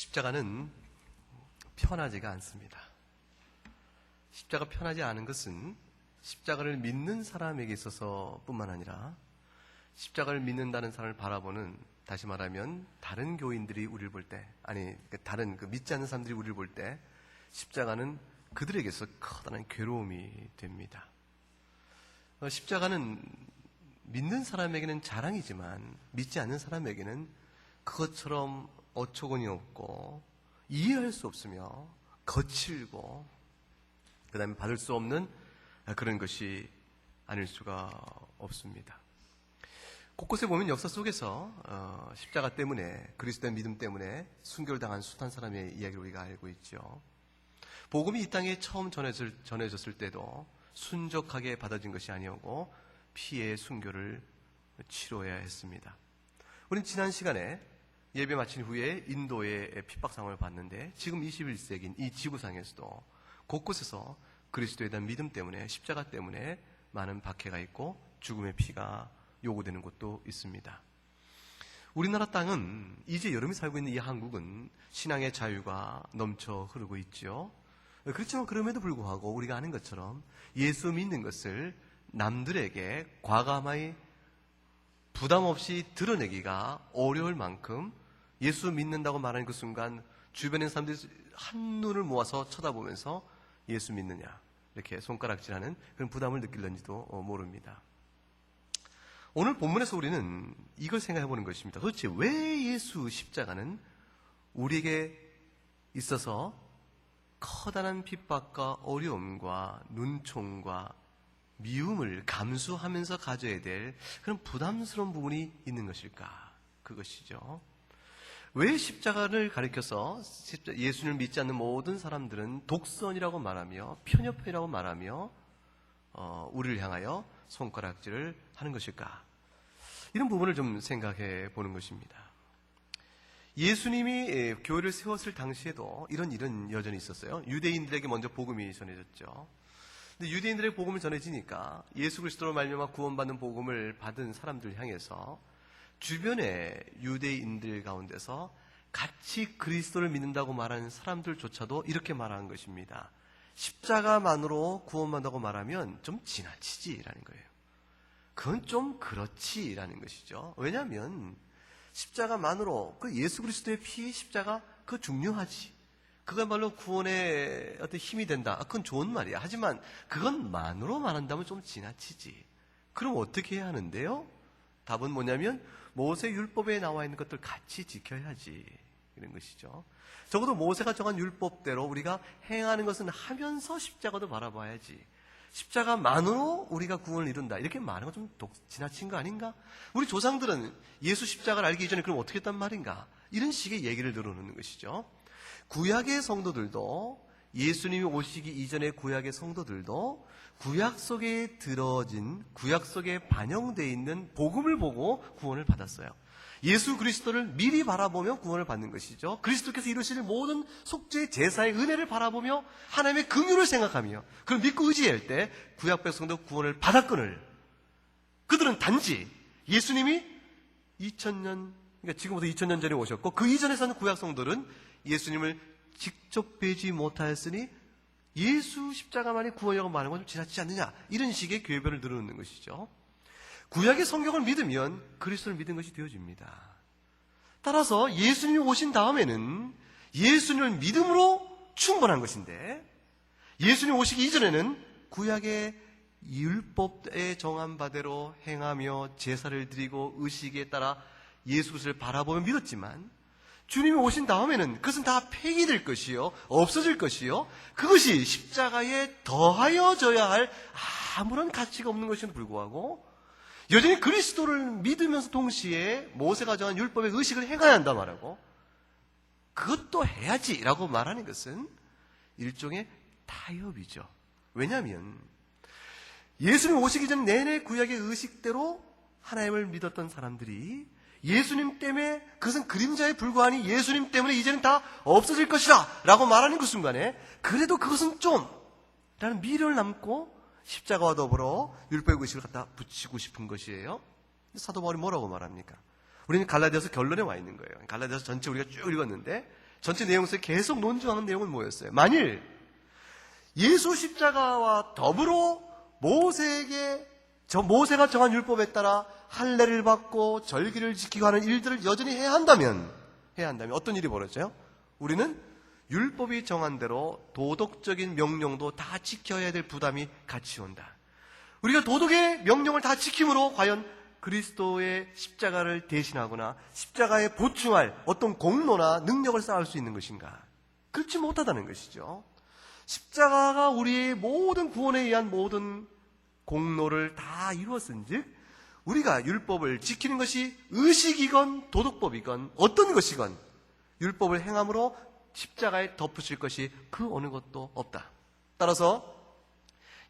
십자가는 편하지가 않습니다. 십자가 편하지 않은 것은 십자가를 믿는 사람에게 있어서 뿐만 아니라 십자가를 믿는다는 사람을 바라보는, 다시 말하면 다른 교인들이 우리를 볼 때, 다른 믿지 않는 사람들이 우리를 볼 때 십자가는 그들에게서 커다란 괴로움이 됩니다. 십자가는 믿는 사람에게는 자랑이지만 믿지 않는 사람에게는 그것처럼 어처구니 없고 이해할 수 없으며 거칠고 그 다음에 받을 수 없는 그런 것이 아닐 수가 없습니다. 곳곳에 보면 역사 속에서 십자가 때문에, 그리스도의 믿음 때문에 순교를 당한 숱한 사람의 이야기를 우리가 알고 있죠. 복음이 이 땅에 처음 전해졌을 때도 순적하게 받아진 것이 아니었고 피의 순교를 치러야 했습니다. 우리는 지난 시간에 예배 마친 후에 인도의 핍박 상황을 봤는데, 지금 21세기인 이 지구상에서도 곳곳에서 그리스도에 대한 믿음 때문에, 십자가 때문에 많은 박해가 있고 죽음의 피가 요구되는 곳도 있습니다. 우리나라 땅은, 이제 여러분이 살고 있는 이 한국은 신앙의 자유가 넘쳐 흐르고 있죠. 그렇지만 그럼에도 불구하고 우리가 아는 것처럼 예수 믿는 것을 남들에게 과감하게 부담 없이 드러내기가 어려울 만큼, 예수 믿는다고 말하는 그 순간 주변의 사람들이 한눈을 모아서 쳐다보면서 예수 믿느냐 이렇게 손가락질하는 그런 부담을 느낄는지도 모릅니다. 오늘 본문에서 우리는 이걸 생각해 보는 것입니다. 도대체 왜 예수 십자가는 우리에게 있어서 커다란 핍박과 어려움과 눈총과 미움을 감수하면서 가져야 될 그런 부담스러운 부분이 있는 것일까? 그것이죠. 왜 십자가를 가리켜서 예수님을 믿지 않는 모든 사람들은 독선이라고 말하며 편협이라고 말하며 우리를 향하여 손가락질을 하는 것일까? 이런 부분을 좀 생각해 보는 것입니다. 예수님이 교회를 세웠을 당시에도 이런 일은 여전히 있었어요. 유대인들에게 먼저 복음이 전해졌죠. 근데 유대인들의 복음을 전해지니까 예수 그리스도로 말미암아 구원받는 복음을 받은 사람들 향해서 주변의 유대인들 가운데서 같이 그리스도를 믿는다고 말하는 사람들조차도 이렇게 말하는 것입니다. 십자가만으로 구원받는다고 말하면 좀 지나치지라는 거예요. 그건 좀 그렇지라는 것이죠. 왜냐하면 십자가만으로, 그 예수 그리스도의 피, 십자가, 그거 중요하지. 그거야말로 구원의 어떤 힘이 된다. 그건 좋은 말이야. 하지만 그것만으로 말한다면 좀 지나치지. 그럼 어떻게 해야 하는데요? 답은 뭐냐면 모세 율법에 나와 있는 것들 같이 지켜야지, 이런 것이죠. 적어도 모세가 정한 율법대로 우리가 행하는 것은 하면서 십자가도 바라봐야지. 십자가만으로 우리가 구원을 이룬다, 이렇게 말하는 건 좀 지나친 거 아닌가? 우리 조상들은 예수 십자가를 알기 이전에 그럼 어떻게 했단 말인가? 이런 식의 얘기를 늘어놓는 것이죠. 구약의 성도들도, 예수님이 오시기 이전의 구약의 성도들도 구약 속에 들어진, 구약 속에 반영되어 있는 복음을 보고 구원을 받았어요. 예수 그리스도를 미리 바라보며 구원을 받는 것이죠. 그리스도께서 이루실 모든 속죄의 제사의 은혜를 바라보며 하나님의 긍휼을 생각하며 그걸 믿고 의지할 때 구약 백성도 구원을 받았거늘, 그들은 단지 예수님이 2000년, 그러니까 지금부터 2000년 전에 오셨고 그 이전에 사는 구약 성도들은 예수님을 직접 뵈지 못하였으니 예수 십자가만이 구원이라고 말하는 건 좀 지나치지 않느냐, 이런 식의 교회별을 늘어놓는 것이죠. 구약의 성경을 믿으면 그리스도를 믿은 것이 되어집니다. 따라서 예수님이 오신 다음에는 예수님을 믿음으로 충분한 것인데, 예수님 오시기 이전에는 구약의 율법에 정한 바대로 행하며 제사를 드리고 의식에 따라 예수 그리스도를 바라보며 믿었지만, 주님이 오신 다음에는 그것은 다 폐기될 것이요, 없어질 것이요, 그것이 십자가에 더하여져야 할 아무런 가치가 없는 것에도 불구하고 여전히 그리스도를 믿으면서 동시에 모세가 정한 율법의 의식을 행해야 한다 말하고, 그것도 해야지라고 말하는 것은 일종의 타협이죠. 왜냐하면 예수님 오시기 전 내내 구약의 의식대로 하나님을 믿었던 사람들이 예수님 때문에, 그것은 그림자에 불과하니 예수님 때문에 이제는 다 없어질 것이다 라고 말하는 그 순간에 그래도 그것은 좀 라는 미련을 남고 십자가와 더불어 율법의 의식을 갖다 붙이고 싶은 것이에요. 사도 바울이 뭐라고 말합니까? 우리는 갈라디아서 결론에 와 있는 거예요. 갈라디아서 전체 우리가 쭉 읽었는데 전체 내용 속에 계속 논증하는 내용은 뭐였어요? 만일 예수 십자가와 더불어 모세가 정한 율법에 따라 할례를 받고 절기를 지키고 하는 일들을 여전히 해야 한다면 어떤 일이 벌어져요? 우리는 율법이 정한 대로 도덕적인 명령도 다 지켜야 될 부담이 같이 온다. 우리가 도덕의 명령을 다 지킴으로 과연 그리스도의 십자가를 대신하거나 십자가에 보충할 어떤 공로나 능력을 쌓을 수 있는 것인가? 그렇지 못하다는 것이죠. 십자가가 우리의 모든 구원에 의한 모든 공로를 다 이루었은즉 우리가 율법을 지키는 것이 의식이건 도덕법이건 어떤 것이건 율법을 행함으로 십자가에 덧붙일 것이 그 어느 것도 없다. 따라서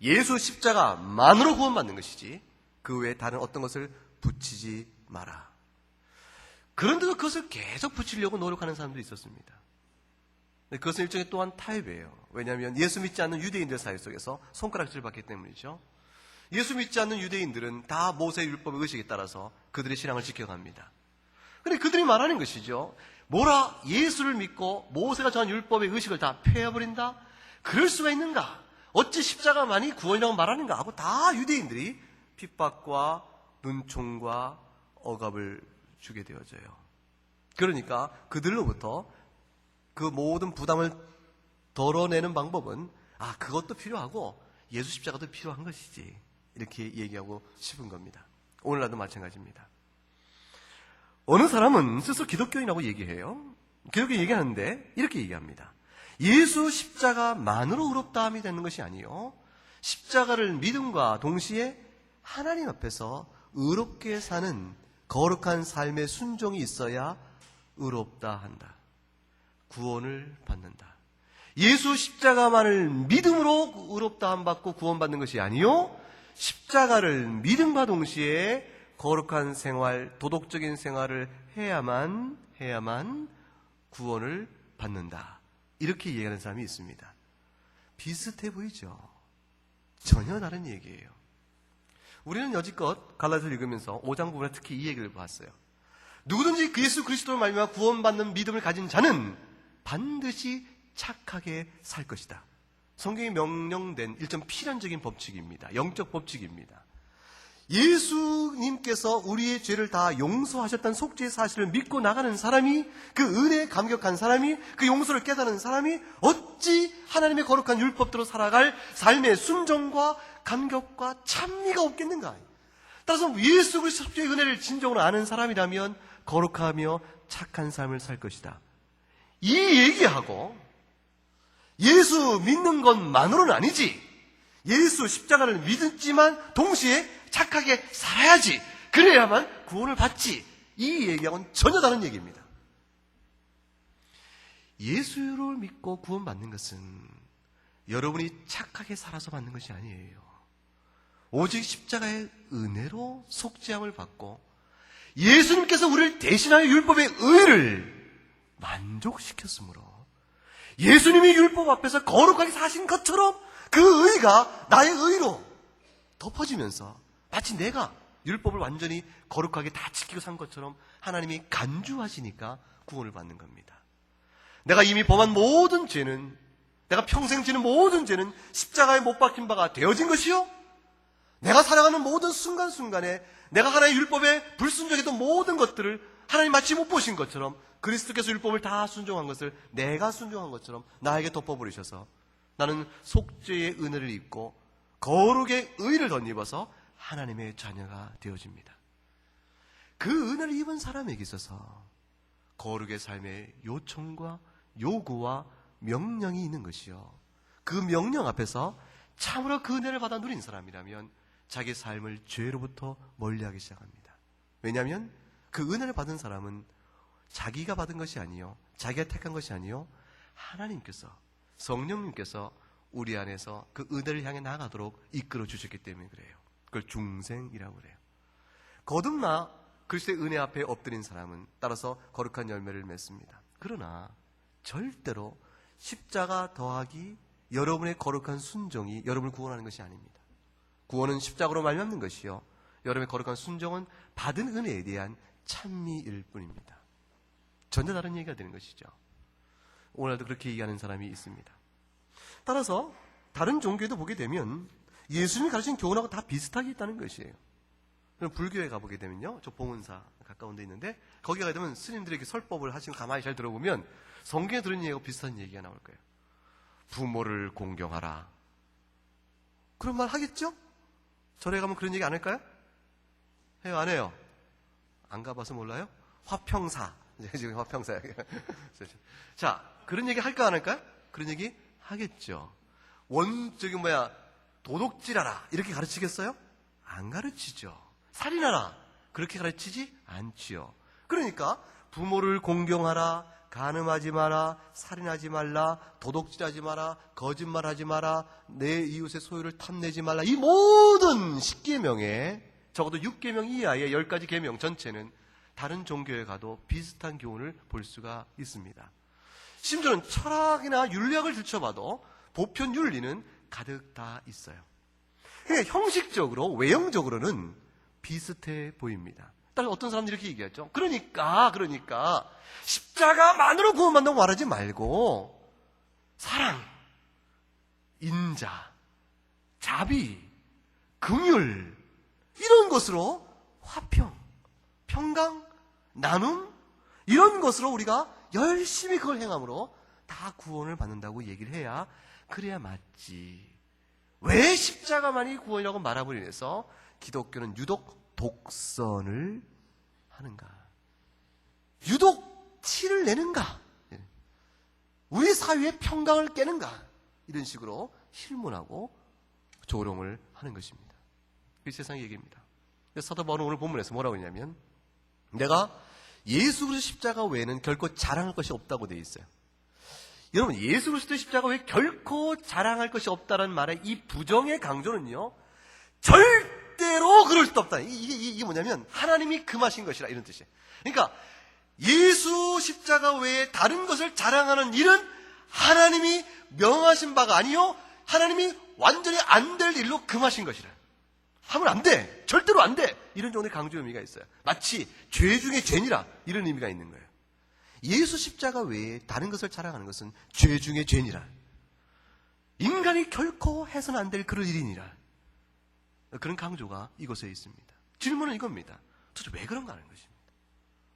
예수 십자가만으로 구원받는 것이지 그 외에 다른 어떤 것을 붙이지 마라. 그런데도 그것을 계속 붙이려고 노력하는 사람들이 있었습니다. 그것은 일종의 또한 타협이에요. 왜냐하면 예수 믿지 않는 유대인들 사이 속에서 손가락질을 받기 때문이죠. 예수 믿지 않는 유대인들은 다 모세의 율법의 의식에 따라서 그들의 신앙을 지켜갑니다. 그런데 그들이 말하는 것이죠. 뭐라 예수를 믿고 모세가 정한 율법의 의식을 다 폐해버린다? 그럴 수가 있는가? 어찌 십자가만이 구원이라고 말하는가 하고 다 유대인들이 핍박과 눈총과 억압을 주게 되어져요. 그러니까 그들로부터 그 모든 부담을 덜어내는 방법은 그것도 필요하고 예수 십자가도 필요한 것이지 이렇게 얘기하고 싶은 겁니다. 오늘날도 마찬가지입니다. 어느 사람은 스스로 기독교인이라고 얘기해요. 기독교 얘기하는데 이렇게 얘기합니다. 예수 십자가만으로 의롭다함이 되는 것이 아니요 십자가를 믿음과 동시에 하나님 앞에서 의롭게 사는 거룩한 삶의 순종이 있어야 의롭다 한다. 구원을 받는다. 예수 십자가만을 믿음으로 의롭다함 받고 구원받는 것이 아니요 십자가를 믿음과 동시에 거룩한 생활, 도덕적인 생활을 해야만 구원을 받는다. 이렇게 얘기하는 사람이 있습니다. 비슷해 보이죠? 전혀 다른 얘기예요. 우리는 여지껏 갈라디아서를 읽으면서 5장 부분에 특히 이 얘기를 봤어요. 누구든지 그 예수 그리스도를 말미암아 구원받는 믿음을 가진 자는 반드시 착하게 살 것이다. 성경에 명령된 일점 필연적인 법칙입니다. 영적 법칙입니다. 예수님께서 우리의 죄를 다 용서하셨다는 속죄의 사실을 믿고 나가는 사람이, 그 은혜에 감격한 사람이, 그 용서를 깨닫는 사람이 어찌 하나님의 거룩한 율법대로 살아갈 삶의 순종과 감격과 찬미가 없겠는가? 따라서 예수 그리스도의 속죄의 은혜를 진정으로 아는 사람이라면 거룩하며 착한 삶을 살 것이다. 이 얘기하고 예수 믿는 것만으로는 아니지, 예수 십자가를 믿었지만 동시에 착하게 살아야지, 그래야만 구원을 받지, 이 얘기하고는 전혀 다른 얘기입니다. 예수를 믿고 구원받는 것은 여러분이 착하게 살아서 받는 것이 아니에요. 오직 십자가의 은혜로 속죄함을 받고 예수님께서 우리를 대신하여 율법의 의를 만족시켰으므로 예수님이 율법 앞에서 거룩하게 사신 것처럼 그 의가 나의 의로 덮어지면서 마치 내가 율법을 완전히 거룩하게 다 지키고 산 것처럼 하나님이 간주하시니까 구원을 받는 겁니다. 내가 이미 범한 모든 죄는, 내가 평생 지는 모든 죄는 십자가에 못 박힌 바가 되어진 것이요, 내가 살아가는 모든 순간순간에 내가 하나님의 율법에 불순종했던 모든 것들을 하나님 마치 못 보신 것처럼 그리스도께서 율법을 다 순종한 것을 내가 순종한 것처럼 나에게 덮어버리셔서 나는 속죄의 은혜를 입고 거룩의 의를 덧입어서 하나님의 자녀가 되어집니다. 그 은혜를 입은 사람에게 있어서 거룩의 삶의 요청과 요구와 명령이 있는 것이요, 그 명령 앞에서 참으로 그 은혜를 받아 누린 사람이라면 자기 삶을 죄로부터 멀리하기 시작합니다. 왜냐하면 그 은혜를 받은 사람은 자기가 받은 것이 아니요, 자기가 택한 것이 아니요, 하나님께서, 성령님께서 우리 안에서 그 은혜를 향해 나아가도록 이끌어 주셨기 때문에 그래요. 그걸 중생이라고 그래요. 거듭나 그리스도의 은혜 앞에 엎드린 사람은 따라서 거룩한 열매를 맺습니다. 그러나 절대로 십자가 더하기 여러분의 거룩한 순종이 여러분을 구원하는 것이 아닙니다. 구원은 십자가로 말미암는 것이요, 여러분의 거룩한 순종은 받은 은혜에 대한 찬미일 뿐입니다. 전혀 다른 얘기가 되는 것이죠. 오늘도 그렇게 얘기하는 사람이 있습니다. 따라서 다른 종교에도 보게 되면 예수님이 가르친 교훈하고 다 비슷하게 있다는 것이에요. 그럼 불교에 가보게 되면요, 저 봉은사 가까운 데 있는데 거기 가게 되면 스님들에게 설법을 하시면 가만히 잘 들어보면 성경에 들은 얘기하고 비슷한 얘기가 나올 거예요. 부모를 공경하라. 그런 말 하겠죠? 절에 가면 그런 얘기 안 할까요? 해요, 안 해요? 안 가봐서 몰라요? 화평사. 지금 화평사야. 자, 그런 얘기 할까 안 할까요? 그런 얘기 하겠죠. 도둑질하라. 이렇게 가르치겠어요? 안 가르치죠. 살인하라. 그렇게 가르치지 않지요. 그러니까 부모를 공경하라. 간음하지 마라. 살인하지 말라. 도둑질하지 마라. 거짓말하지 마라. 내 이웃의 소유를 탐내지 말라. 이 모든 10계명에 적어도 6계명 이하의 10가지 계명 전체는 다른 종교에 가도 비슷한 교훈을 볼 수가 있습니다. 심지어는 철학이나 윤리학을 들춰봐도 보편 윤리는 가득 다 있어요. 그러니까 형식적으로, 외형적으로는 비슷해 보입니다. 따라서 어떤 사람들이 이렇게 얘기하죠. 그러니까 십자가만으로 구원받는다고 말하지 말고 사랑, 인자, 자비, 긍휼 이런 것으로 화평, 평강, 나눔 이런 것으로 우리가 열심히 그걸 행함으로 다 구원을 받는다고 얘기를 해야 그래야 맞지. 왜 십자가만이 구원이라고 말함으로 인해서 기독교는 유독 독선을 하는가? 유독 티를 내는가? 우리 사회의 평강을 깨는가? 이런 식으로 실문하고 조롱을 하는 것입니다. 이 세상의 얘기입니다. 사도 바울은 오늘 본문에서 뭐라고 했냐면 내가 예수 그리스도 십자가 외에는 결코 자랑할 것이 없다고 되어 있어요. 여러분, 예수 그리스도의 십자가 외에 결코 자랑할 것이 없다는 말의 이 부정의 강조는요, 절대로 그럴 수도 없다. 이게 뭐냐면 하나님이 금하신 것이라 이런 뜻이에요. 그러니까 예수 십자가 외에 다른 것을 자랑하는 일은 하나님이 명하신 바가 아니요, 하나님이 완전히 안 될 일로 금하신 것이라. 하면 안 돼. 절대로 안 돼. 이런 종의 강조 의미가 있어요. 마치 죄 중에 죄니라 이런 의미가 있는 거예요. 예수 십자가 외에 다른 것을 자랑하는 것은 죄 중에 죄니라. 인간이 결코 해서는 안 될 그런 일이니라. 그런 강조가 이곳에 있습니다. 질문은 이겁니다. 도대체 왜 그런가 하는 것입니다.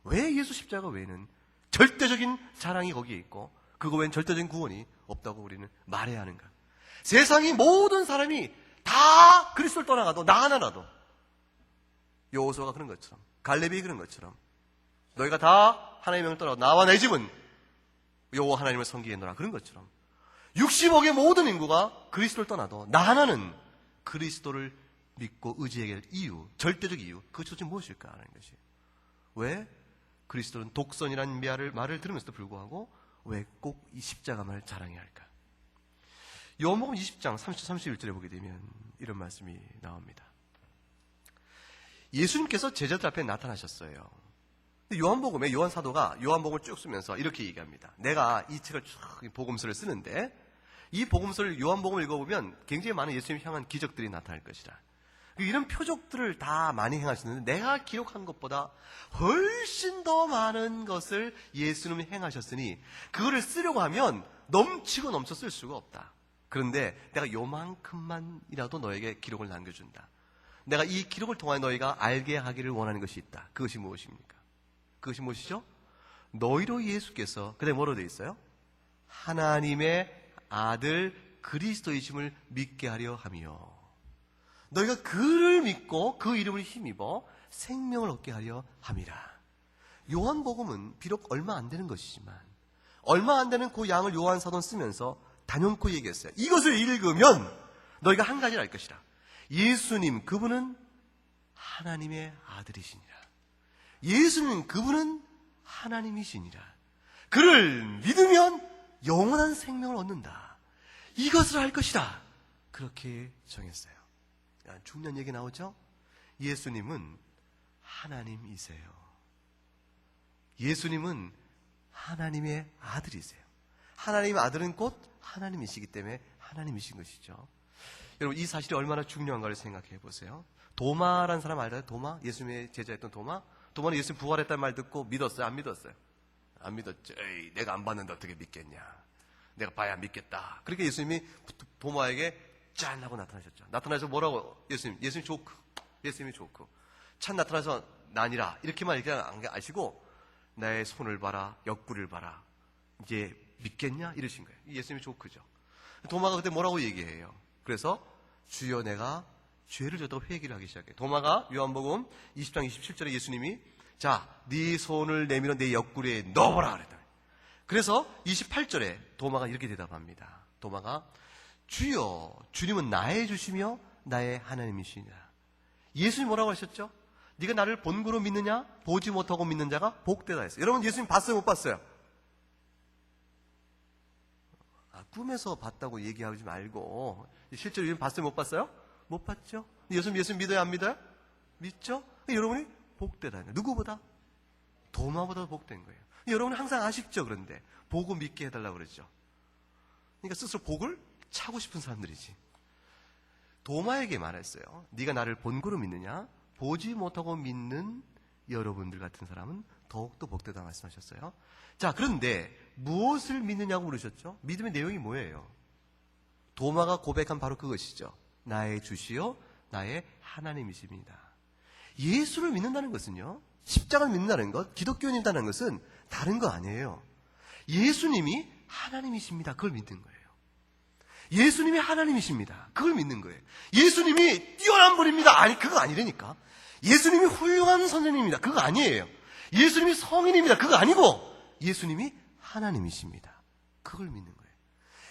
왜 예수 십자가 외에는 절대적인 자랑이 거기에 있고 그거 외엔 절대적인 구원이 없다고 우리는 말해야 하는가? 세상이 모든 사람이 다 그리스도를 떠나가도 나 하나라도 여호수아가 그런 것처럼 갈렙이 그런 것처럼 너희가 다 하나님의 명을 떠나고 나와 내 집은 여호와 하나님을 섬기겠노라 그런 것처럼 60억의 모든 인구가 그리스도를 떠나도 나 하나는 그리스도를 믿고 의지해야 할 이유, 절대적 이유, 그것이 도대체 무엇일까 하는 것이. 왜 그리스도는 독선이라는 말을 들으면서도 불구하고 왜 꼭 이 십자가만을 자랑해야 할까? 요한복음 20장 30, 31절에 보게 되면 이런 말씀이 나옵니다. 예수님께서 제자들 앞에 나타나셨어요. 요한복음에 요한 사도가 요한복음을 쭉 쓰면서 이렇게 얘기합니다. 내가 이 책을 쭉 복음서를 쓰는데 이 복음서를 요한복음을 읽어보면 굉장히 많은 예수님 향한 기적들이 나타날 것이다. 이런 표적들을 다 많이 행하셨는데 내가 기록한 것보다 훨씬 더 많은 것을 예수님이 행하셨으니 그거를 쓰려고 하면 넘치고 넘쳐 쓸 수가 없다. 그런데 내가 요만큼만이라도 너에게 기록을 남겨준다. 내가 이 기록을 통해 너희가 알게 하기를 원하는 것이 있다. 그것이 무엇입니까? 그것이 무엇이죠? 너희로 예수께서 그다음에 뭐로 되어 있어요? 하나님의 아들 그리스도이심을 믿게 하려 하며 너희가 그를 믿고 그 이름을 힘입어 생명을 얻게 하려 함이라. 요한복음은 비록 얼마 안 되는 것이지만 얼마 안 되는 그 양을 요한 사도는 쓰면서 단연코 얘기했어요. 이것을 읽으면 너희가 한 가지를 알 것이라. 예수님 그분은 하나님의 아들이시니라. 예수님 그분은 하나님이시니라. 그를 믿으면 영원한 생명을 얻는다. 이것을 할 것이다. 그렇게 정했어요. 중요한 얘기 나오죠? 예수님은 하나님이세요. 예수님은 하나님의 아들이세요. 하나님의 아들은 곧 하나님이시기 때문에 하나님이신 것이죠. 여러분 이 사실이 얼마나 중요한가를 생각해 보세요. 도마라는 사람 알아요? 도마? 예수님의 제자였던 도마? 도마는 예수님 부활했다는 말 듣고 믿었어요? 안 믿었어요? 안 믿었죠. 에이, 내가 안 봤는데 어떻게 믿겠냐. 내가 봐야 믿겠다. 그렇게 예수님이 도마에게 짠 하고 나타나셨죠. 나타나서 뭐라고? 예수님 조크. 예수님이 조크. 참 나타나서 난이라. 이렇게만 이렇게 안 아시고 나의 손을 봐라. 옆구리를 봐라. 이제 믿겠냐? 이러신 거예요. 예수님이 조크죠. 도마가 그때 뭐라고 얘기해요? 그래서 주여 내가 죄를 졌다고 회개를 하기 시작해요. 도마가 요한복음 20장 27절에 예수님이 자, 네 손을 내밀어 내 옆구리에 넣어보라 그랬다. 그래서 28절에 도마가 이렇게 대답합니다. 도마가 주여, 주님은 나의 주시며 나의 하나님이시니라. 예수님 뭐라고 하셨죠? 네가 나를 본고로 믿느냐? 보지 못하고 믿는 자가 복되다 했어요. 여러분 예수님 봤어요? 못 봤어요? 꿈에서 봤다고 얘기하지 말고 실제로 예수님 봤어요? 못 봤어요? 못 봤죠? 예수님 믿어요? 안 믿어요? 믿죠? 여러분이 복되다. 누구보다? 도마보다 복된 거예요. 여러분은 항상 아쉽죠? 그런데 보고 믿게 해달라고 그러죠. 그러니까 스스로 복을 차고 싶은 사람들이지. 도마에게 말했어요. 네가 나를 본고로 믿느냐? 보지 못하고 믿는 여러분들 같은 사람은 더욱더 복되다 말씀하셨어요. 자, 그런데 무엇을 믿느냐고 물으셨죠? 믿음의 내용이 뭐예요? 도마가 고백한 바로 그것이죠. 나의 주시요 나의 하나님이십니다. 예수를 믿는다는 것은요, 십자가를 믿는다는 것, 기독교인이라는 것은 다른 거 아니에요. 예수님이 하나님이십니다. 그걸 믿는 거예요. 예수님이 하나님이십니다. 그걸 믿는 거예요. 예수님이 뛰어난 분입니다. 아니, 그거 아니라니까. 예수님이 훌륭한 선생님입니다. 그거 아니에요. 예수님이 성인입니다. 그거 아니고 예수님이 하나님이십니다. 그걸 믿는 거예요.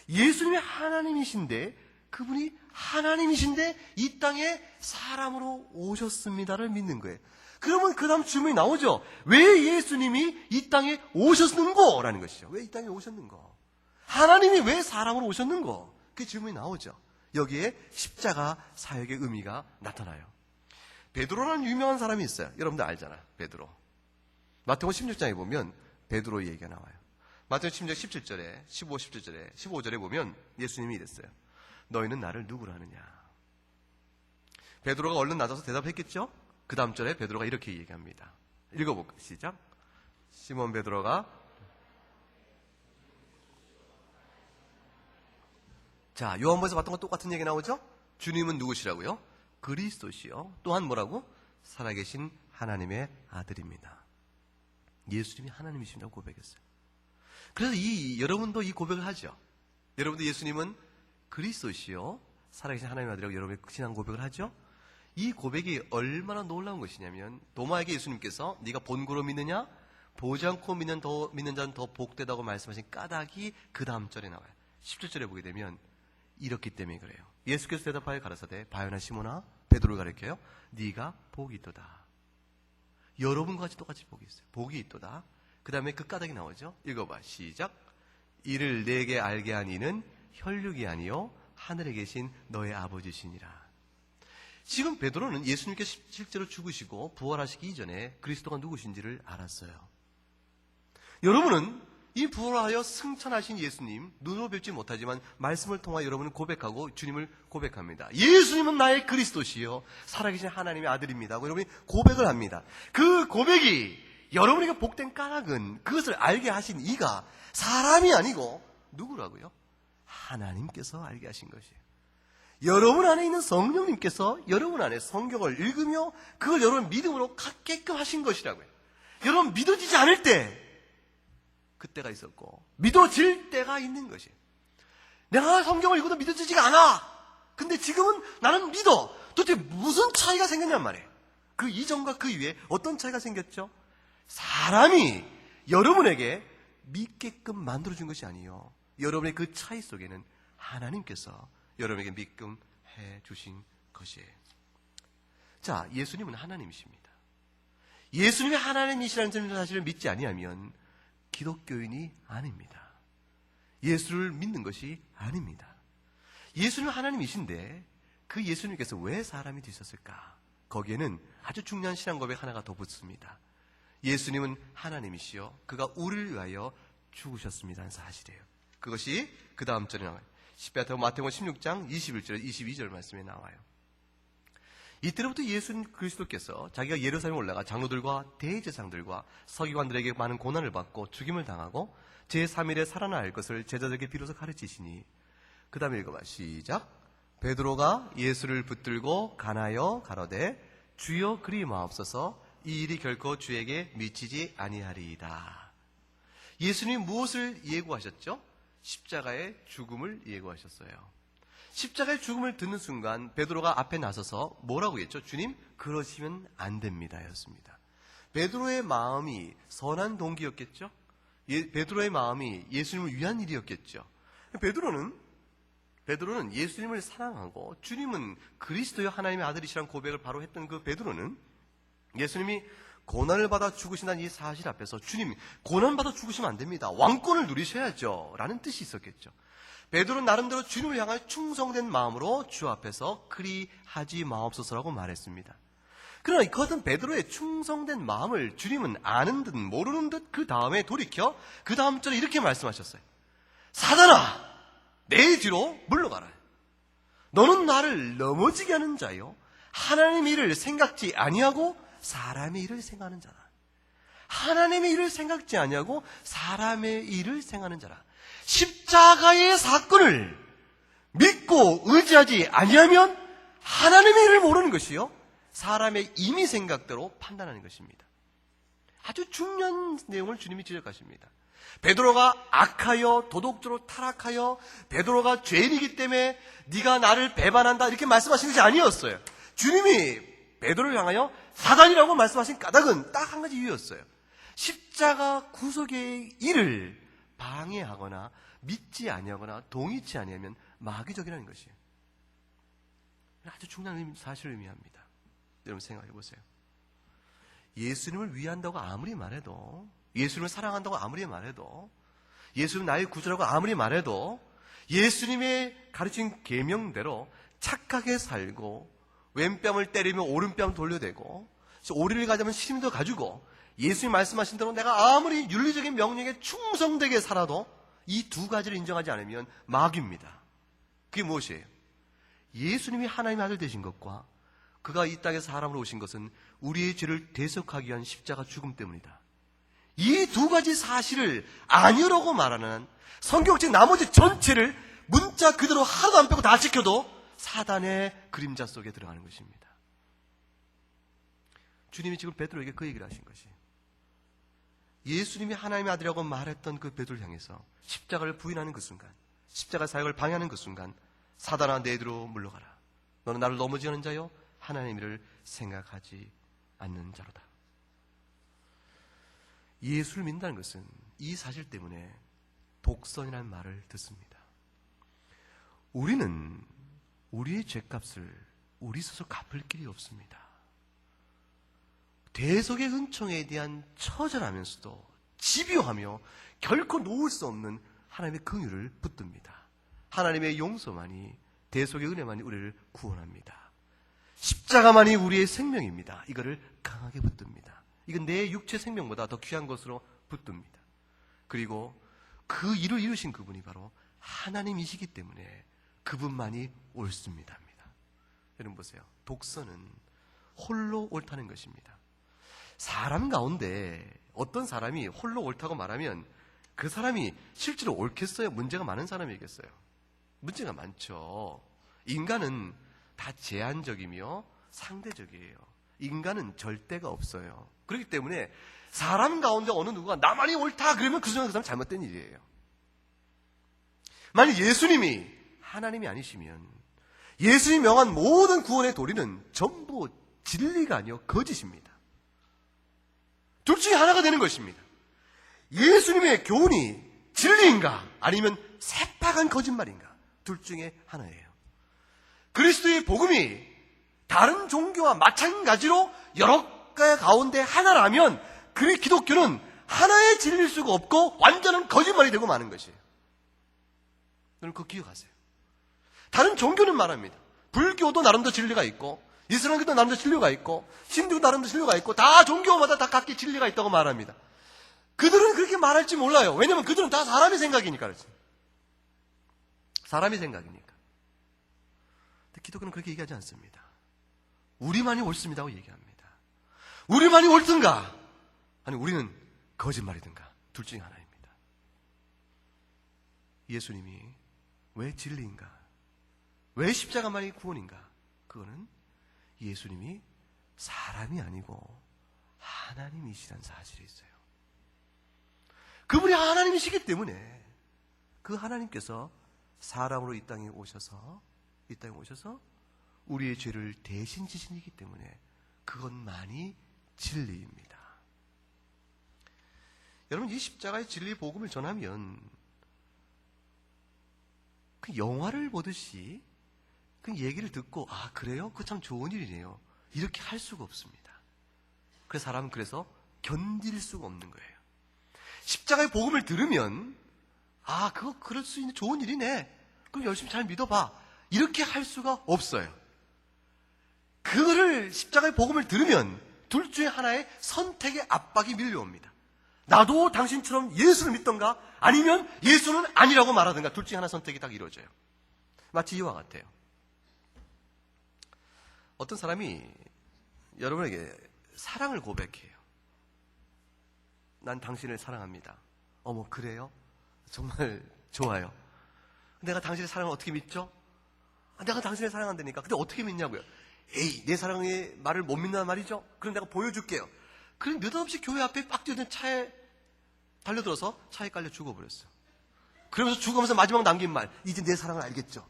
예수님이 하나님이신데, 그분이 하나님이신데 이 땅에 사람으로 오셨습니다를 믿는 거예요. 그러면 그 다음 질문이 나오죠. 왜 예수님이 이 땅에 오셨는고? 라는 것이죠. 왜 이 땅에 오셨는고? 하나님이 왜 사람으로 오셨는고? 그 질문이 나오죠. 여기에 십자가 사역의 의미가 나타나요. 베드로라는 유명한 사람이 있어요. 여러분들 알잖아요. 베드로. 마태복음 16장에 보면 베드로 얘기가 나와요. 마태복음 16장 17절에 15절에 보면 예수님이 이랬어요. 너희는 나를 누구로 하느냐? 베드로가 얼른 나서서 대답했겠죠? 그 다음 절에 베드로가 이렇게 얘기합니다. 읽어볼까요? 시작. 시몬 베드로가 자, 요한복음에서 봤던 것 똑같은 얘기 나오죠? 주님은 누구시라고요? 그리스도시요. 또한 뭐라고? 살아계신 하나님의 아들입니다. 예수님이 하나님이십니다 고백했어요. 그래서 여러분도 이 고백을 하죠. 여러분도 예수님은 그리스도시요 살아계신 하나님의 아들이라고 여러분의 신앙 고백을 하죠. 이 고백이 얼마나 놀라운 것이냐면 도마에게 예수님께서 네가 본고로 믿느냐? 보지 않고 믿는 자는 더 복되다고 말씀하신 까닭이 그 다음 절에 나와요. 17절에 보게 되면 이렇기 때문에 그래요. 예수께서 대답하여 가라사대 바요나 시몬아 베드로를 가리켜요. 네가 복이 있도다. 여러분과 같이 똑같이 복이 있어요. 복이 있도다. 그 다음에 그 까닭이 나오죠. 읽어봐. 시작. 이를 내게 알게 한 이는 혈육이 아니요 하늘에 계신 너의 아버지시니라. 지금 베드로는 예수님께서 실제로 죽으시고 부활하시기 이전에 그리스도가 누구신지를 알았어요. 여러분은 이 부활하여 승천하신 예수님 눈으로 뵙지 못하지만 말씀을 통하여 여러분은 고백하고 주님을 고백합니다. 예수님은 나의 그리스도시요 살아계신 하나님의 아들입니다 하고 여러분이 고백을 합니다. 그 고백이 여러분에게 복된 까닭은 그것을 알게 하신 이가 사람이 아니고 누구라고요? 하나님께서 알게 하신 것이에요. 여러분 안에 있는 성령님께서 여러분 안에 성경을 읽으며 그걸 여러분 믿음으로 갖게끔 하신 것이라고요. 여러분 믿어지지 않을 때 그때가 있었고 믿어질 때가 있는 것이에요. 내가 성경을 읽어도 믿어지지가 않아. 근데 지금은 나는 믿어. 도대체 무슨 차이가 생겼냔 말이에요. 그 이전과 그 이후에 어떤 차이가 생겼죠? 사람이 여러분에게 믿게끔 만들어준 것이 아니에요. 여러분의 그 차이 속에는 하나님께서 여러분에게 믿게끔 해주신 것이에요. 자, 예수님은 하나님이십니다. 예수님이 하나님이시라는 사실을 믿지 아니하면 기독교인이 아닙니다. 예수를 믿는 것이 아닙니다. 예수님은 하나님이신데 그 예수님께서 왜 사람이 되셨을까? 거기에는 아주 중요한 신앙 고백 하나가 더 붙습니다. 예수님은 하나님이시여 그가 우리를 위하여 죽으셨습니다는 사실이에요. 그것이 그 다음 절에 나와요. 마태복음 16장 21절 22절 말씀에 나와요. 이때로부터 예수 그리스도께서 자기가 예루살렘에 올라가 장로들과 대제사장들과 서기관들에게 많은 고난을 받고 죽임을 당하고 제3일에 살아날 것을 제자들에게 비로소 가르치시니, 그 다음에 읽어봐. 시작. 베드로가 예수를 붙들고 간하여 가로되 주여 그리 마옵소서, 이 일이 결코 주에게 미치지 아니하리이다. 예수님이 무엇을 예고하셨죠? 십자가의 죽음을 예고하셨어요. 십자가의 죽음을 듣는 순간 베드로가 앞에 나서서 뭐라고 했죠? 주님, 그러시면 안 됩니다 였습니다. 베드로의 마음이 선한 동기였겠죠? 베드로의 마음이 예수님을 위한 일이었겠죠. 베드로는 예수님을 사랑하고 주님은 그리스도의 하나님의 아들이시라는 고백을 바로 했던 그 베드로는 예수님이 고난을 받아 죽으신다는 이 사실 앞에서 주님, 고난받아 죽으시면 안 됩니다. 왕권을 누리셔야죠 라는 뜻이 있었겠죠. 베드로는 나름대로 주님을 향한 충성된 마음으로 주 앞에서 그리 하지 마옵소서라고 말했습니다. 그러나 그것은 베드로의 충성된 마음을 주님은 아는 듯 모르는 듯 그 다음에 돌이켜 그 다음 절에 이렇게 말씀하셨어요. 사단아, 내 뒤로 물러가라. 너는 나를 넘어지게 하는 자요, 하나님의 일을 생각지 아니하고 사람의 일을 생각하는 자라. 하나님의 일을 생각지 아니하고 사람의 일을 생각하는 자라. 십자가의 사건을 믿고 의지하지 아니하면 하나님의 일을 모르는 것이요, 사람의 임의 생각대로 판단하는 것입니다. 아주 중요한 내용을 주님이 지적하십니다. 베드로가 악하여 도덕적으로 타락하여 베드로가 죄인이기 때문에 네가 나를 배반한다 이렇게 말씀하신 것이 아니었어요. 주님이 베드로를 향하여 사단이라고 말씀하신 까닭은 딱 한 가지 이유였어요. 십자가 구속의 일을 방해하거나 믿지 아니하거나 동의치 아니하면 마귀적이라는 것이에요. 아주 중요한 사실을 의미합니다. 여러분 생각해 보세요. 예수님을 위한다고 아무리 말해도, 예수님을 사랑한다고 아무리 말해도, 예수님 나의 구주라고 아무리 말해도 예수님의 가르친 계명대로 착하게 살고 왼뺨을 때리면 오른뺨 돌려대고 오리를 가자면 시림도 가지고 예수님 말씀하신 대로 내가 아무리 윤리적인 명령에 충성되게 살아도 이 두 가지를 인정하지 않으면 마귀입니다. 그게 무엇이에요? 예수님이 하나님의 아들 되신 것과 그가 이 땅에 사람으로 오신 것은 우리의 죄를 대속하기 위한 십자가 죽음 때문이다. 이 두 가지 사실을 아니라고 말하는 한 성경책 나머지 전체를 문자 그대로 하나도 안 빼고 다 지켜도 사단의 그림자 속에 들어가는 것입니다. 주님이 지금 베드로에게 그 얘기를 하신 것이에요. 예수님이 하나님의 아들이라고 말했던 그 베드로를 향해서 십자가를 부인하는 그 순간, 십자가 사역을 방해하는 그 순간, 사단아 내 뒤로 물러가라. 너는 나를 넘어지게 하는 자요, 하나님의 일을 생각하지 않는 자로다. 예수를 믿는다는 것은 이 사실 때문에 독선이라는 말을 듣습니다. 우리는 우리의 죄값을 우리 스스로 갚을 길이 없습니다. 대속의 은총에 대한 처절하면서도 집요하며 결코 놓을 수 없는 하나님의 긍휼을 붙듭니다. 하나님의 용서만이, 대속의 은혜만이 우리를 구원합니다. 십자가만이 우리의 생명입니다. 이거를 강하게 붙듭니다. 이건 내 육체 생명보다 더 귀한 것으로 붙듭니다. 그리고 그 일을 이루신 그분이 바로 하나님이시기 때문에 그분만이 옳습니다. 여러분 보세요. 독선은 홀로 옳다는 것입니다. 사람 가운데 어떤 사람이 홀로 옳다고 말하면 그 사람이 실제로 옳겠어요? 문제가 많은 사람이겠어요? 문제가 많죠. 인간은 다 제한적이며 상대적이에요. 인간은 절대가 없어요. 그렇기 때문에 사람 가운데 어느 누구가 나만이 옳다 그러면 그 순간 그 사람 잘못된 일이에요. 만약 예수님이 하나님이 아니시면 예수님이 명한 모든 구원의 도리는 전부 진리가 아니요 거짓입니다. 둘 중에 하나가 되는 것입니다. 예수님의 교훈이 진리인가 아니면 새빨간 거짓말인가, 둘 중에 하나예요. 그리스도의 복음이 다른 종교와 마찬가지로 여러 개 가운데 하나라면 그 기독교는 하나의 진리일 수가 없고 완전한 거짓말이 되고 마는 것이에요. 여러분 그거 기억하세요. 다른 종교는 말합니다. 불교도 나름대로 진리가 있고 이슬람교도 나름대로 진리가 있고 신두도 나름대로 진리가 있고 다 종교마다 다 각기 진리가 있다고 말합니다. 그들은 그렇게 말할지 몰라요. 왜냐하면 그들은 다 사람의 생각이니까 그렇지. 사람의 생각이니까. 근데 기독교는 그렇게 얘기하지 않습니다. 우리만이 옳습니다고 얘기합니다. 우리만이 옳든가, 아니 우리는 거짓말이든가, 둘 중에 하나입니다. 예수님이 왜 진리인가? 왜 십자가만이 구원인가? 그거는 예수님이 사람이 아니고 하나님이시란 사실이 있어요. 그분이 하나님이시기 때문에 그 하나님께서 사람으로 이 땅에 오셔서 우리의 죄를 대신 지신 이기 때문에 그것만이 진리입니다. 여러분, 이 십자가의 진리 복음을 전하면 그 영화를 보듯이 그 얘기를 듣고, 아 그래요? 그거 참 좋은 일이네요, 이렇게 할 수가 없습니다. 그래서 사람은 견딜 수가 없는 거예요. 십자가의 복음을 들으면, 아 그거 그럴 수 있는 좋은 일이네, 그럼 열심히 잘 믿어봐, 이렇게 할 수가 없어요. 그거를 십자가의 복음을 들으면 둘 중에 하나의 선택의 압박이 밀려옵니다. 나도 당신처럼 예수를 믿던가, 아니면 예수는 아니라고 말하든가, 둘 중에 하나 선택이 딱 이루어져요. 마치 이와 같아요. 어떤 사람이 여러분에게 사랑을 고백해요. 난 당신을 사랑합니다. 어머 그래요? 정말 좋아요. 내가 당신의 사랑을 어떻게 믿죠? 내가 당신을 사랑한다니까. 근데 어떻게 믿냐고요? 에이, 내 사랑의 말을 못 믿는단 말이죠? 그럼 내가 보여줄게요. 그럼 느닷없이 교회 앞에 빡 뛰어든 차에 달려들어서 차에 깔려 죽어버렸어. 그러면서 죽으면서 마지막 남긴 말, 이제 내 사랑을 알겠죠?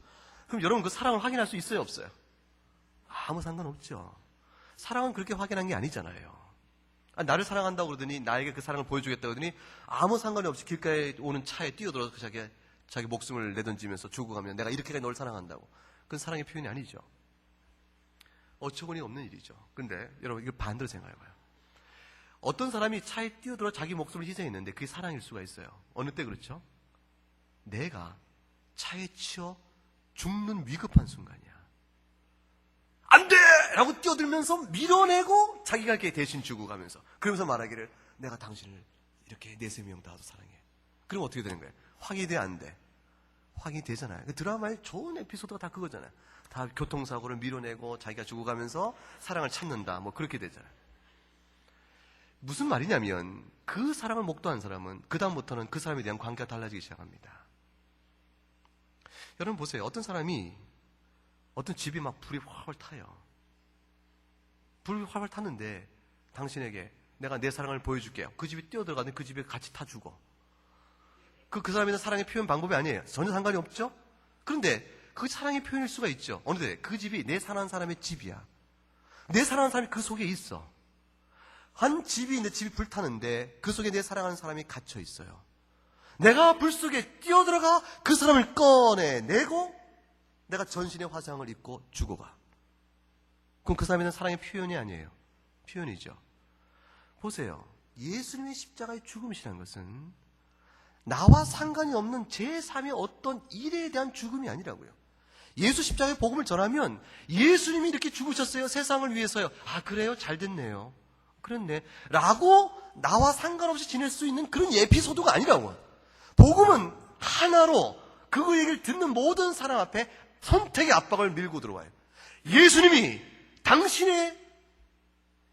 그럼 여러분 그 사랑을 확인할 수 있어요, 없어요? 아무 상관없죠. 사랑은 그렇게 확인한 게 아니잖아요. 나를 사랑한다고 그러더니, 나에게 그 사랑을 보여주겠다고 그러더니 아무 상관이 없이 길가에 오는 차에 뛰어들어서 자기 목숨을 내던지면서 죽어가면 내가 이렇게까지 널 사랑한다고. 그건 사랑의 표현이 아니죠. 어처구니 없는 일이죠. 근데 여러분 이걸 반대로 생각해봐요. 어떤 사람이 차에 뛰어들어 자기 목숨을 희생했는데 그게 사랑일 수가 있어요. 어느 때 그렇죠? 내가 차에 치여 죽는 위급한 순간이야. 안 돼! 라고 뛰어들면서 밀어내고 자기가 이렇게 대신 죽어가면서, 그러면서 말하기를 내가 당신을 이렇게 내 생명 다해서 사랑해. 그럼 어떻게 되는 거예요? 확인이 돼, 안 돼? 확인이 되잖아요. 그 드라마의 좋은 에피소드가 다 그거잖아요. 다 교통사고를 밀어내고 자기가 죽어가면서 사랑을 찾는다, 뭐 그렇게 되잖아요. 무슨 말이냐면 그 사랑을 목도한 사람은 그 다음부터는 그 사람에 대한 관계가 달라지기 시작합니다. 여러분 보세요. 어떤 사람이 어떤 집이 막 불이 활활 타요. 불이 활활 탔는데 당신에게 내가 내 사랑을 보여줄게요. 그 집에 뛰어들어가는데 그 집에 같이 타 죽어. 그 사람에 대한 사랑의 표현 방법이 아니에요. 전혀 상관이 없죠? 그런데 그 사랑의 표현일 수가 있죠. 어느새 그 집이 내 사랑하는 사람의 집이야. 내 사랑하는 사람이 그 속에 있어. 한 집이 내 집이 불타는데 그 속에 내 사랑하는 사람이 갇혀 있어요. 내가 불 속에 뛰어들어가 그 사람을 꺼내내고 내가 전신의 화상을 입고 죽어가. 그럼 그 사람에는 사랑의 표현이 아니에요. 표현이죠. 보세요. 예수님의 십자가의 죽음이라는 것은 나와 상관이 없는 제3의 어떤 일에 대한 죽음이 아니라고요. 예수 십자가의 복음을 전하면 예수님이 이렇게 죽으셨어요. 세상을 위해서요. 아 그래요? 잘 됐네요. 그렇네. 라고 나와 상관없이 지낼 수 있는 그런 에피소드가 아니라고. 복음은 하나로 그 얘기를 듣는 모든 사람 앞에 선택의 압박을 밀고 들어와요. 예수님이 당신의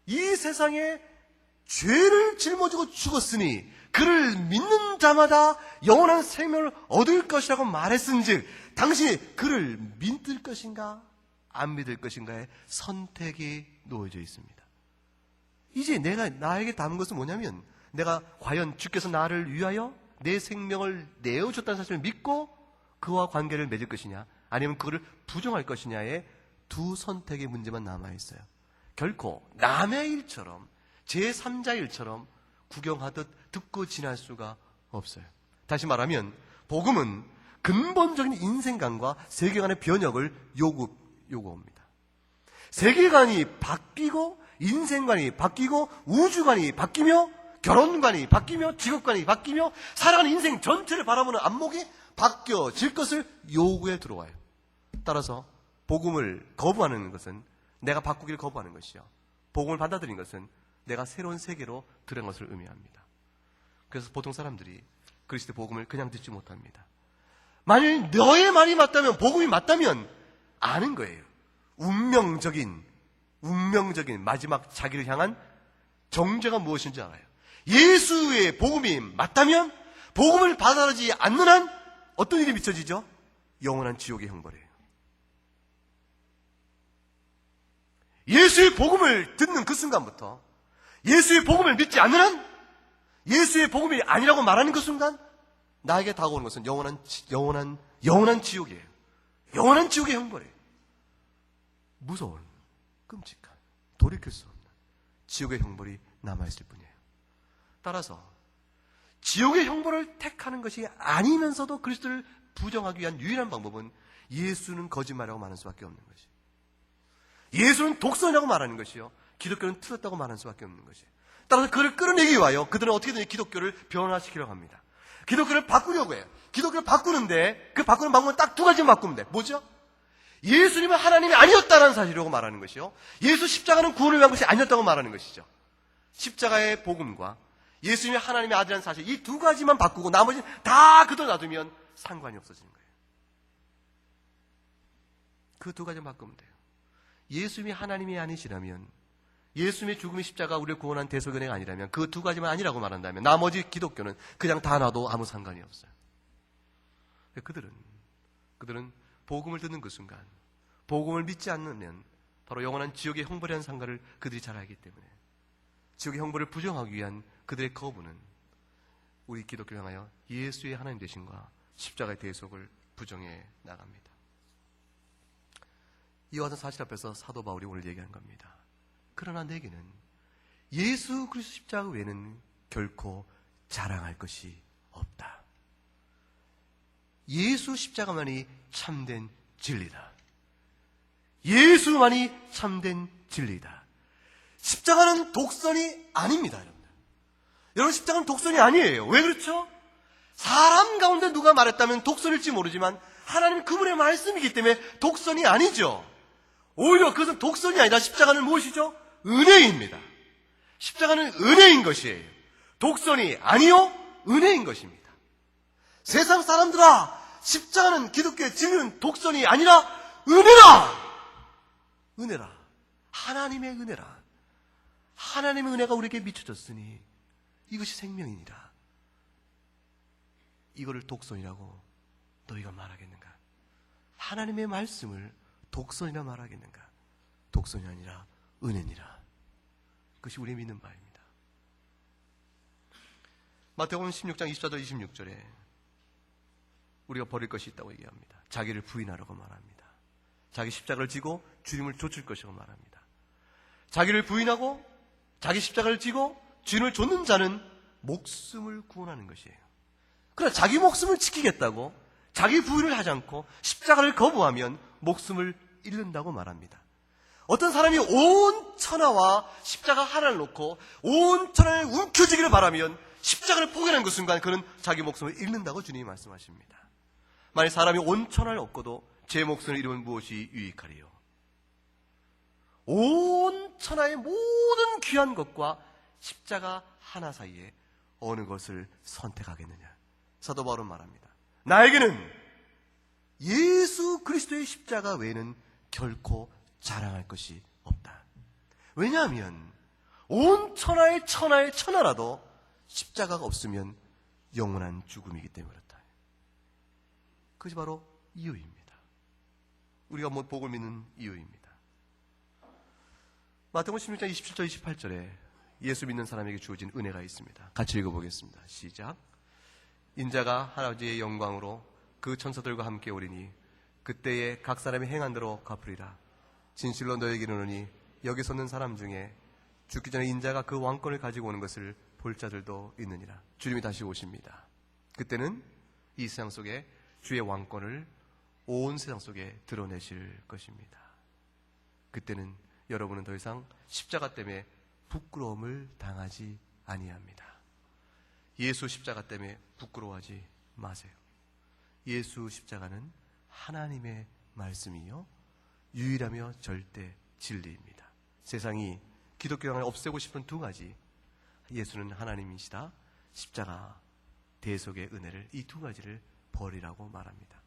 이 세상에 죄를 짊어지고 죽었으니 그를 믿는 자마다 영원한 생명을 얻을 것이라고 말했은즉 당신이 그를 믿을 것인가 안 믿을 것인가의 선택이 놓여져 있습니다. 이제 나에게 담은 것은 뭐냐면 내가 과연 주께서 나를 위하여 내 생명을 내어줬다는 사실을 믿고 그와 관계를 맺을 것이냐 아니면 그거를 부정할 것이냐의 두 선택의 문제만 남아있어요. 결코 남의 일처럼 제3자의 일처럼 구경하듯 듣고 지날 수가 없어요. 다시 말하면 복음은 근본적인 인생관과 세계관의 변혁을 요구합니다. 세계관이 바뀌고 인생관이 바뀌고 우주관이 바뀌며 결혼관이 바뀌며 직업관이 바뀌며 살아가는 인생 전체를 바라보는 안목이 바뀌어질 것을 요구해 들어와요. 따라서 복음을 거부하는 것은 내가 바꾸기를 거부하는 것이요. 복음을 받아들인 것은 내가 새로운 세계로 들어간 것을 의미합니다. 그래서 보통 사람들이 그리스도의 복음을 그냥 듣지 못합니다. 만일 너의 말이 맞다면 복음이 맞다면 아는 거예요. 운명적인 운명적인 마지막 자기를 향한 정죄가 무엇인지 알아요. 예수의 복음이 맞다면 복음을 받아들이지 않는 한 어떤 일이 미쳐지죠? 영원한 지옥의 형벌이에요. 예수의 복음을 듣는 그 순간부터 예수의 복음을 믿지 않는 한 예수의 복음이 아니라고 말하는 그 순간 나에게 다가오는 것은 영원한 지옥이에요. 영원한 지옥의 형벌이에요. 무서운, 끔찍한, 돌이킬 수 없는 지옥의 형벌이 남아있을 뿐이에요. 따라서 지옥의 형벌을 택하는 것이 아니면서도 그리스도를 부정하기 위한 유일한 방법은 예수는 거짓말이라고 말하는 수밖에 없는 것이에요. 예수는 독선이라고 말하는 것이요, 기독교는 틀렸다고 말하는 수밖에 없는 것이에요. 따라서 그를 끌어내기 위하여 그들은 어떻게든 기독교를 변화시키려고 합니다. 기독교를 바꾸려고 해요. 기독교를 바꾸는데 그 바꾸는 방법은 딱 두 가지만 바꾸면 돼. 뭐죠? 예수님은 하나님이 아니었다는 사실이라고 말하는 것이요, 예수 십자가는 구원을 위한 것이 아니었다고 말하는 것이죠. 십자가의 복음과 예수님이 하나님의 아들이라는 사실, 이 두 가지만 바꾸고 나머지는 다 그대로 놔두면 상관이 없어지는 거예요. 그 두 가지만 바꾸면 돼요. 예수님이 하나님이 아니시라면, 예수님의 죽음의 십자가 우리를 구원한 대속의 은혜가 아니라면, 그 두 가지만 아니라고 말한다면 나머지 기독교는 그냥 다 놔도 아무 상관이 없어요. 그들은 복음을 듣는 그 순간, 복음을 믿지 않으면 바로 영원한 지옥의 형벌이라는 상관을 그들이 잘 알기 때문에 지옥의 형벌을 부정하기 위한 그들의 거부는 우리 기독교를 향하여 예수의 하나님 되심과 십자가의 대속을 부정해 나갑니다. 이와 같은 사실 앞에서 사도 바울이 오늘 얘기한 겁니다. 그러나 내게는 예수 그리스도 십자가 외에는 결코 자랑할 것이 없다. 예수 십자가만이 참된 진리다. 예수만이 참된 진리다. 십자가는 독선이 아닙니다, 여러분들. 여러분, 십자가는 독선이 아니에요. 왜 그렇죠? 사람 가운데 누가 말했다면 독선일지 모르지만 하나님 그분의 말씀이기 때문에 독선이 아니죠. 오히려 그것은 독선이 아니라 십자가는 무엇이죠? 은혜입니다. 십자가는 은혜인 것이에요. 독선이 아니요, 은혜인 것입니다. 세상 사람들아, 십자가는 기독교의 진리는 독선이 아니라 은혜라! 은혜라. 하나님의 은혜라. 하나님의 은혜가 우리에게 미쳐졌으니 이것이 생명이니라. 이거를 독선이라고 너희가 말하겠는가? 하나님의 말씀을 독선이라 말하겠는가? 독선이 아니라 은혜니라. 그것이 우리 믿는 바입니다. 마태복음 16장 24절 26절에 우리가 버릴 것이 있다고 얘기합니다. 자기를 부인하라고 말합니다. 자기 십자가를 지고 주님을 좇을 것이라고 말합니다. 자기를 부인하고 자기 십자가를 지고 주님을 좇는 자는 목숨을 구원하는 것이에요. 그러나 자기 목숨을 지키겠다고 자기 부인을 하지 않고 십자가를 거부하면 목숨을 잃는다고 말합니다. 어떤 사람이 온 천하와 십자가 하나를 놓고 온 천하를 움켜쥐기를 바라면 십자가를 포기하는 그 순간 그는 자기 목숨을 잃는다고 주님이 말씀하십니다. 만약 사람이 온 천하를 얻고도 제 목숨을 잃으면 무엇이 유익하리요? 온 천하의 모든 귀한 것과 십자가 하나 사이에 어느 것을 선택하겠느냐? 사도 바울은 말합니다. 나에게는 예수 그리스도의 십자가 외에는 결코 자랑할 것이 없다. 왜냐하면 온 천하의 천하라도 십자가가 없으면 영원한 죽음이기 때문에 그렇다. 그것이 바로 이유입니다. 우리가 복을 믿는 이유입니다. 마태복음 16장 27절 28절에 예수 믿는 사람에게 주어진 은혜가 있습니다. 같이 읽어보겠습니다. 시작. 인자가 하나님의 영광으로 그 천사들과 함께 오리니 그때에 각 사람이 행한 대로 갚으리라. 진실로 너에게 이르노니 여기 섰는 사람 중에 죽기 전에 인자가 그 왕권을 가지고 오는 것을 볼 자들도 있느니라. 주님이 다시 오십니다. 그때는 이 세상 속에 주의 왕권을 온 세상 속에 드러내실 것입니다. 그때는 여러분은 더 이상 십자가 때문에 부끄러움을 당하지 아니합니다. 예수 십자가 때문에 부끄러워하지 마세요. 예수 십자가는 하나님의 말씀이요 유일하며 절대 진리입니다. 세상이 기독교를 없애고 싶은 두 가지, 예수는 하나님이시다, 십자가, 대속의 은혜를, 이 두 가지를 버리라고 말합니다.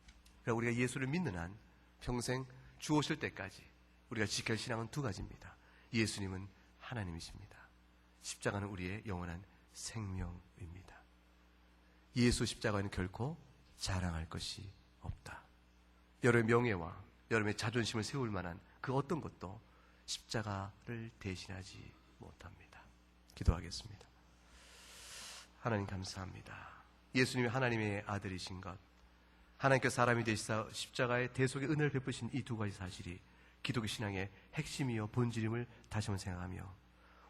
그러니까 우리가 예수를 믿는 한 평생 주 오실 때까지 우리가 지킬 신앙은 두 가지입니다. 예수님은 하나님이십니다. 십자가는 우리의 영원한 생명입니다. 예수 십자가는 결코 자랑할 것이 없다. 여러분의 명예와 여러분의 자존심을 세울 만한 그 어떤 것도 십자가를 대신하지 못합니다. 기도하겠습니다. 하나님 감사합니다. 예수님이 하나님의 아들이신 것, 하나님께서 사람이 되시사 십자가의 대속의 은혜를 베푸신 이 두 가지 사실이 기독교 신앙의 핵심이요 본질임을 다시 한번 생각하며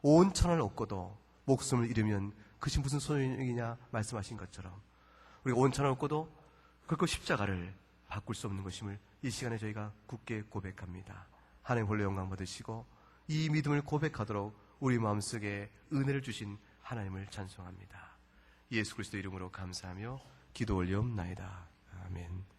온 천하를 얻고도 목숨을 잃으면 그것이 무슨 소용이냐 말씀하신 것처럼 우리가 온 천하를 얻고도 그것 십자가를 바꿀 수 없는 것임을 이 시간에 저희가 굳게 고백합니다. 하나님 홀로 영광 받으시고 이 믿음을 고백하도록 우리 마음속에 은혜를 주신 하나님을 찬송합니다. 예수 그리스도 이름으로 감사하며 기도 올리옵나이다. 아멘.